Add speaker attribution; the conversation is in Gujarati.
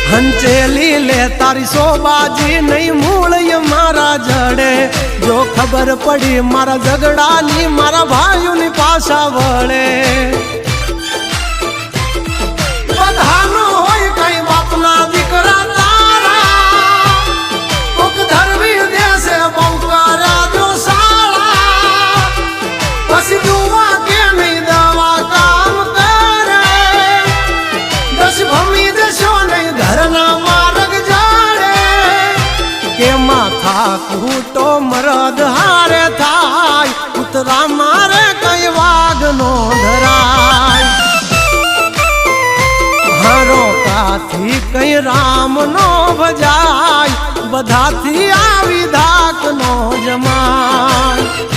Speaker 1: હંચેલી લે તારી સોબાજી નહીં મૂળ મારા જડે જો ખબર પડી મારા ઝઘડાની મારા ભાઈઓની પાછા વળે બધાનો હોય કઈ બાપના દીકરા તારા કોક ધરવી દેશે બહુ કર્યા જો સાળા પછી દુવા કે નહીં દવા કામ કરે દસ ભમી દેશો નહીં ઘરના માર્ગ જાડે કે માથા કૂટો મરદ હારે થાય ઉતરા મારે કઈ વાગ નો ધરાય હારો કાથી કઈ રામ નો ભજાય બધાથી આવી ધાક નો જમાય